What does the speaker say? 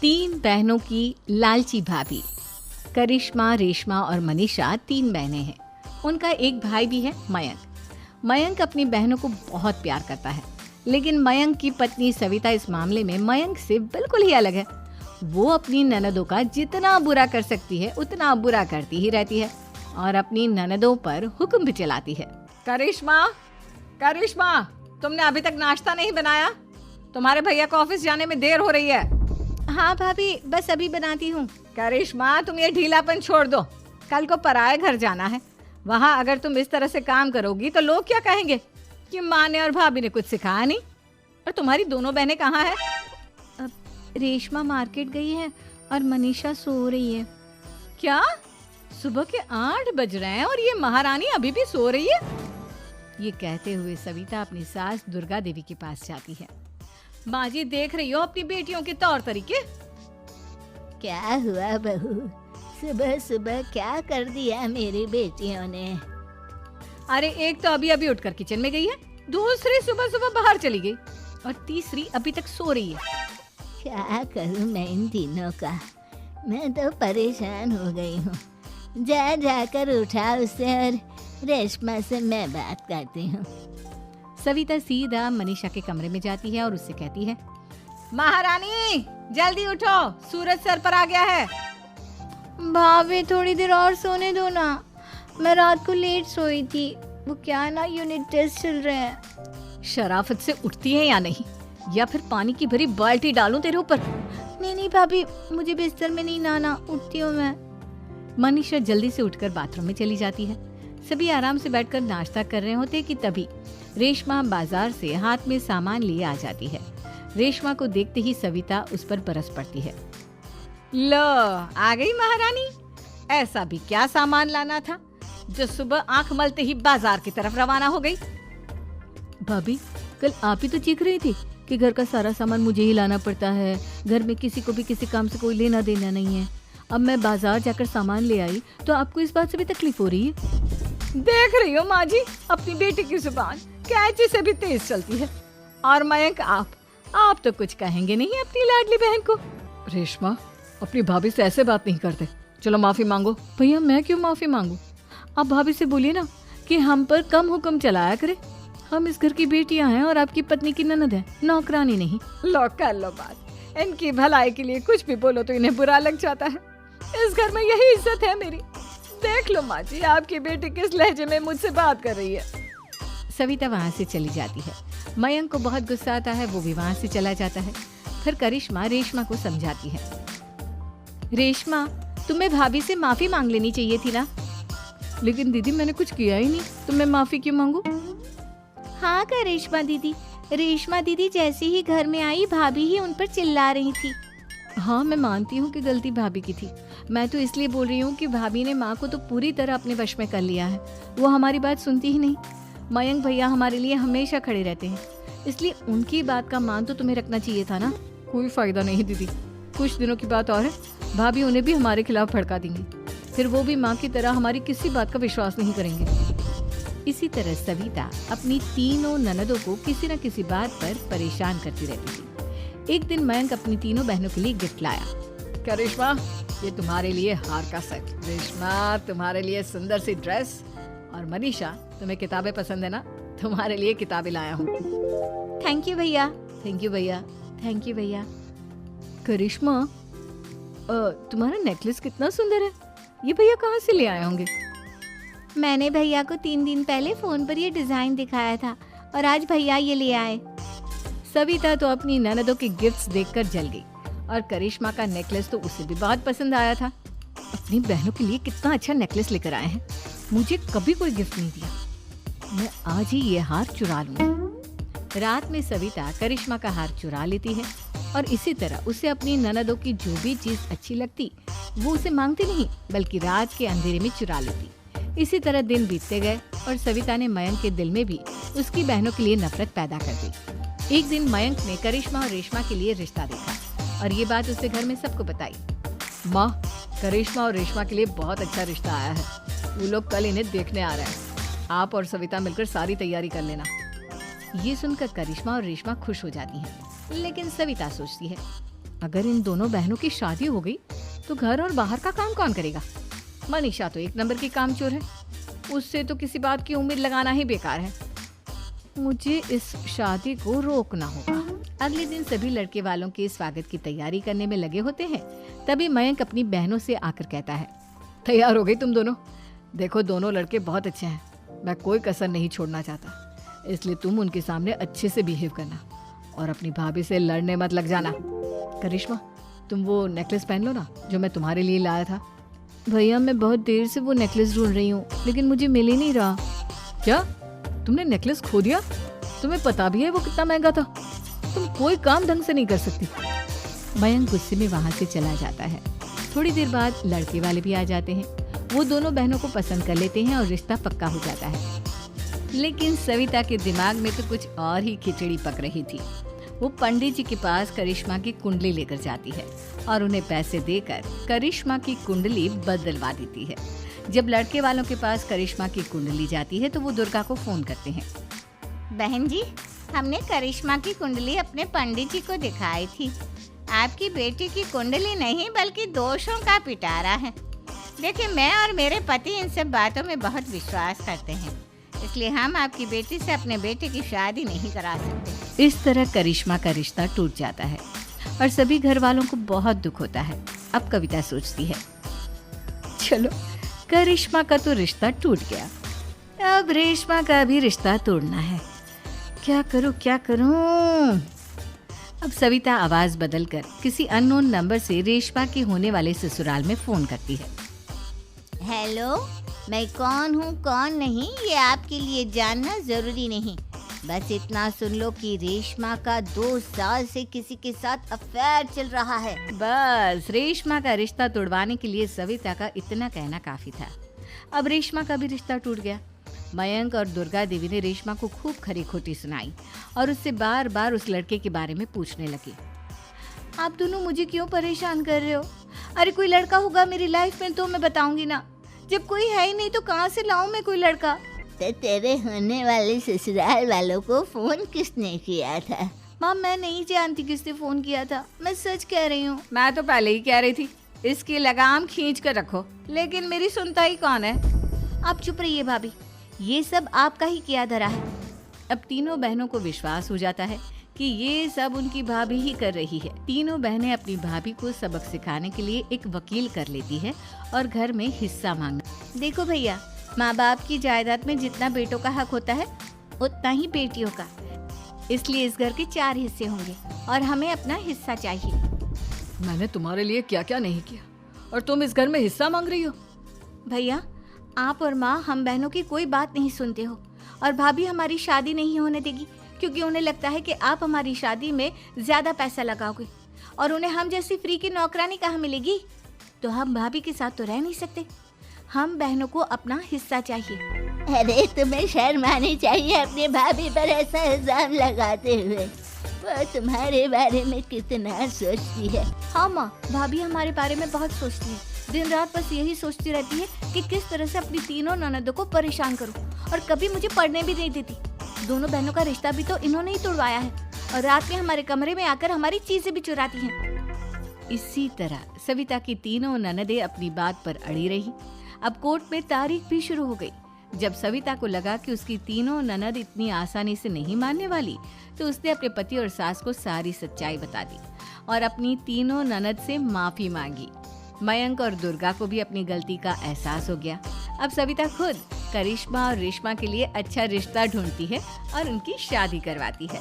तीन बहनों की लालची भाभी। करिश्मा, रेशमा और मनीषा तीन बहनें हैं। उनका एक भाई भी है, मयंक। मयंक अपनी बहनों को बहुत प्यार करता है, लेकिन मयंक की पत्नी सविता इस मामले में मयंक से बिल्कुल ही अलग है। वो अपनी ननदों का जितना बुरा कर सकती है उतना बुरा करती ही रहती है और अपनी ननदों पर हुक्म भी चलाती है। करिश्मा, करिश्मा, तुमने अभी तक नाश्ता नहीं बनाया? तुम्हारे भैया को ऑफिस जाने में देर हो रही है। हाँ भाभी, बस अभी बनाती हूँ। करिश्मा, तुम ये ढीलापन छोड़ दो। कल को पराये घर जाना है। वहाँ अगर तुम इस तरह से काम करोगी तो लोग क्या कहेंगे कि माँ ने और भाभी ने कुछ सिखाया नहीं। और तुम्हारी दोनों बहनें कहाँ है? रेशमा मार्केट गई है और मनीषा सो रही है। क्या? सुबह के 8 बज रहे हैं और ये महारानी अभी भी सो रही है? ये कहते हुए सविता अपनी सास दुर्गा देवी के पास जाती है। माँ जी, देख रही हो अपनी बेटियों के तौर तरीके? क्या हुआ बहू, सुबह सुबह क्या कर दिया मेरी बेटियों ने? अरे एक तो अभी अभी उठकर किचन में गई है, दूसरी सुबह सुबह बाहर चली गई और तीसरी अभी तक सो रही है। क्या करूं मैं इन तीनों का? मैं तो परेशान हो गई हूँ। जा जाकर उठा उसे और रेशमा से मैं बात करती हूँ। सविता सीधा मनीषा के कमरे में जाती है और उससे कहती है, महारानी जल्दी उठो, सूरज सर पर आ गया है। भाभी थोड़ी देर और सोने दो ना, मैं रात को लेट सोई थी। वो क्या ना, यूनिट टेस्ट चल रहे हैं। शराफत से उठती है या नहीं, या फिर पानी की भरी बाल्टी डालूं तेरे ऊपर? नहीं भाभी, मुझे बिस्तर में नहीं नहाना, उठती हूँ मैं। मनीषा जल्दी से उठकर बाथरूम में चली जाती है। सभी आराम से बैठकर नाश्ता कर रहे होते कि तभी रेशमा बाजार से हाथ में सामान लिए आ जाती है। रेशमा को देखते ही सविता उस पर बरस पड़ती है। लो, आ गई महारानी। ऐसा भी क्या सामान लाना था जो सुबह आंख मलते ही बाजार की तरफ रवाना हो गई? भाभी, कल आप ही तो चीख रही थी कि घर का सारा सामान मुझे ही लाना पड़ता है, घर में किसी को भी किसी काम से कोई लेना देना नहीं है। अब मैं बाजार जाकर सामान ले आई तो आपको इस बात से भी तकलीफ हो रही है? देख रही हो माँ जी, अपनी बेटी की जुबान कैंची से भी तेज चलती है। और मयंक, आप तो कुछ कहेंगे नहीं अपनी लाडली बहन को। रेशमा, अपनी भाभी से ऐसे बात नहीं करते। चलो माफी मांगो। भैया, मैं क्यों माफी मांगू? आप भाभी से बोलिए ना कि हम पर कम हुक्म चलाया करे। हम इस घर की बेटियां हैं और आपकी पत्नी की ननद है, नौकरानी नहीं। लो कर लो बात। इनकी भलाई के लिए कुछ भी बोलो तो इन्हें बुरा लग जाता है। इस घर में यही इज्जत है मेरी। देख लो माँ जी, आपकी बेटी किस लहजे में मुझसे बात कर रही है। सविता वहाँ से चली जाती है। मयंक को बहुत गुस्सा आता है, वो भी वहाँ से चला जाता है। फिर करिश्मा रेशमा को समझाती है, रेशमा, तुम्हें भाभी से माफी मांग लेनी चाहिए थी ना। लेकिन दीदी, मैंने कुछ किया ही नहीं, तो मैं माफी क्यों मांगू? हाँ करिश्मा दीदी, रेशमा दीदी जैसे ही घर में आई भाभी ही उन पर चिल्ला रही थी। हाँ, मैं मानती हूँ कि गलती भाभी की थी। मैं तो इसलिए बोल रही हूँ कि भाभी ने माँ को तो पूरी तरह अपने वश में कर लिया है। वो हमारी बात सुनती ही नहीं। मयंक भैया हमारे लिए हमेशा खड़े रहते हैं, इसलिए उनकी बात का मान तो तुम्हें रखना चाहिए था ना। कोई फायदा नहीं दीदी, कुछ दिनों की बात और है, भाभी उन्हें भी हमारे खिलाफ भड़का देंगी। फिर वो भी माँ की तरह हमारी किसी बात का विश्वास नहीं करेंगे। इसी तरह सविता अपनी तीनों ननदों को किसी न किसी बात पर परेशान करती रहती थी। एक दिन मयंक अपनी तीनों बहनों के लिए गिफ्ट लाया। करिश्मा, ये तुम्हारे लिए हार का सेट। रेशमा, तुम्हारे लिए सुंदर सी ड्रेस। और मनीषा, तुम्हें किताबें पसंद है ना, तुम्हारे लिए किताबें लाया हूँ। थैंक यू भैया। थैंक यू भैया। थैंक यू भैया। करिश्मा, तुम्हारा नेकलेस कितना सुंदर है, ये भैया कहाँ से ले आए होंगे? मैंने भैया को 3 दिन पहले फोन पर ये डिजाइन दिखाया था और आज भैया ये ले आए। सविता तो अपनी ननदों के गिफ्ट्स देखकर जल गई और करिश्मा का नेकलेस तो उसे भी बहुत पसंद आया था। अपनी बहनों के लिए कितना अच्छा नेकलेस लेकर आए हैं, मुझे कभी कोई गिफ्ट नहीं दिया। मैं आज ही ये हार चुरा लूंगी। रात में सविता करिश्मा का हार चुरा लेती है और इसी तरह उसे अपनी ननदों की जो भी चीज अच्छी लगती वो उसे मांगती नहीं, बल्कि रात के अंधेरे में चुरा लेती। इसी तरह दिन बीतते गए और सविता ने मयंक के दिल में भी उसकी बहनों के लिए नफरत पैदा कर दी। एक दिन मयंक ने करिश्मा और रेशमा के लिए रिश्ता देखा और ये बात उसे घर में सबको बताई। माँ, करिश्मा और रेशमा के लिए बहुत अच्छा रिश्ता आया है। वो लोग कल इन्हें देखने आ रहे हैं। आप और सविता मिलकर सारी तैयारी कर लेना। ये सुनकर करिश्मा और रेशमा खुश हो जाती हैं, लेकिन सविता सोचती है, अगर इन दोनों बहनों की शादी हो गई तो घर और बाहर का काम कौन करेगा? मनीषा तो एक नंबर की कामचोर है, उससे तो किसी बात की उम्मीद लगाना ही बेकार है। मुझे इस शादी को रोकना होगा। अगले दिन सभी लड़के वालों के स्वागत की तैयारी करने में लगे होते हैं। तभी मयंक अपनी बहनों से आकर कहता है, तैयार हो गई तुम दोनों? देखो दोनों लड़के बहुत अच्छे हैं, मैं कोई कसर नहीं छोड़ना चाहता, इसलिए तुम उनके सामने अच्छे से बिहेव करना और अपनी भाभी से लड़ने मत लग जाना। करिश्मा, तुम वो नेकलेस पहन लो ना जो मैं तुम्हारे लिए लाया था। भैया मैं बहुत देर से वो नेकलेस ढूंढ रही हूँ, लेकिन मुझे मिल ही नहीं रहा। क्या तुमने नेकलेस खो दिया? तुम्हें पता भी है वो कितना महंगा था? तुम कोई काम ढंग से नहीं कर सकती। मयंक गुस्से में वहां से चला जाता है। थोड़ी देर बाद लड़के वाले भी आ जाते हैं। वो दोनों बहनों को पसंद कर लेते हैं और रिश्ता पक्का हो जाता है। लेकिन सविता के दिमाग में तो कुछ और ही खिचड़ी पक रही थी। वो पंडित जी के पास करिश्मा की कुंडली लेकर जाती है और उन्हें पैसे देकर करिश्मा की कुंडली बदलवा देती है। जब लड़के वालों के पास करिश्मा की कुंडली जाती है तो वो दुर्गा को फोन करते हैं। बहन जी, हमने करिश्मा की कुंडली अपने पंडित जी को दिखाई थी। आपकी बेटी की कुंडली नहीं बल्कि दोषों का पिटारा है। देखिए, मैं और मेरे पति इन सब बातों में बहुत विश्वास करते हैं, इसलिए हम आपकी बेटी से अपने बेटे की शादी नहीं करा सकते। इस तरह करिश्मा का रिश्ता टूट जाता है और सभी घर वालों को बहुत दुख होता है। अब कविता सोचती है, चलो करिश्मा का तो रिश्ता टूट गया, अब रेशमा का भी रिश्ता तोड़ना है। क्या करूं? अब सविता आवाज बदलकर किसी अननोन नंबर से रेशमा के होने वाले ससुराल में फोन करती है। हेलो, मैं कौन हूँ कौन नहीं ये आपके लिए जानना जरूरी नहीं। बस इतना सुन लो कि रेशमा का 2 साल से किसी के साथ अफेयर चल रहा है। बस रेशमा का रिश्ता तोड़वाने के लिए सविता का इतना कहना काफी था। अब रेशमा का भी रिश्ता टूट गया। मयंक और दुर्गा देवी ने रेशमा को खूब खरी खोटी सुनाई और उससे बार बार उस लड़के के बारे में पूछने लगी। आप दोनों मुझे क्यों परेशान कर रहे हो? अरे कोई लड़का होगा मेरी लाइफ में तो मैं बताऊंगी ना, जब कोई है ही नहीं तो कहाँ से लाऊं मैं कोई लड़का? तो तेरे होने वाले ससुराल वालों को फोन किसने किया था? माँ मैं नहीं जानती किसने फोन किया था, मैं सच कह रही हूँ। मैं तो पहले ही कह रही थी इसकी लगाम खींच कर रखो, लेकिन मेरी सुनता ही कौन है। आप चुप रहिए भाभी, ये सब आपका ही किया धरा है। अब तीनों बहनों को विश्वास हो जाता है कि ये सब उनकी भाभी ही कर रही है। तीनों बहनें अपनी भाभी को सबक सिखाने के लिए एक वकील कर लेती है और घर में हिस्सा मांगना। देखो भैया, माँ बाप की जायदाद में जितना बेटों का हक होता है उतना ही बेटियों का, इसलिए इस घर के 4 हिस्से होंगे और हमें अपना हिस्सा चाहिए। मैंने तुम्हारे लिए क्या क्या नहीं किया और तुम इस घर में हिस्सा मांग रही हो? भैया, आप और माँ हम बहनों की कोई बात नहीं सुनते हो और भाभी हमारी शादी नहीं होने देगी क्योंकि उन्हें लगता है कि आप हमारी शादी में ज्यादा पैसा लगाओगे और उन्हें हम जैसी फ्री की नौकरानी कहाँ मिलेगी। तो हम भाभी के साथ तो रह नहीं सकते, हम बहनों को अपना हिस्सा चाहिए। अरे तुम्हें शर्म आनी चाहिए अपनी भाभी पर ऐसा इल्जाम लगाते हुए। वो तुम्हारे बारे में कितना सोचती है। हाँ माँ, भाभी हमारे बारे में बहुत सोचती है, दिन रात बस यही सोचती रहती है कि किस तरह से अपनी तीनों ननदों को परेशान करूं और कभी मुझे पढ़ने भी नहीं देती। दोनों बहनों का रिश्ता भी तो इन्होंने ही तोड़वाया है और रात में हमारे कमरे में आकर हमारी चीजें भी चुराती हैं। इसी तरह सविता की तीनों ननदें अपनी बात पर अड़ी रही। अब कोर्ट में तारीख भी शुरू हो गई। जब सविता को लगा कि उसकी तीनों ननद इतनी आसानी से नहीं मानने वाली, तो उसने अपने पति और सास को सारी सच्चाई बता दी और अपनी तीनों ननद से माफी मांगी। मयंक और दुर्गा को भी अपनी गलती का एहसास हो गया। अब सविता खुद करिश्मा और रेशमा के लिए अच्छा रिश्ता ढूंढती है और उनकी शादी करवाती है।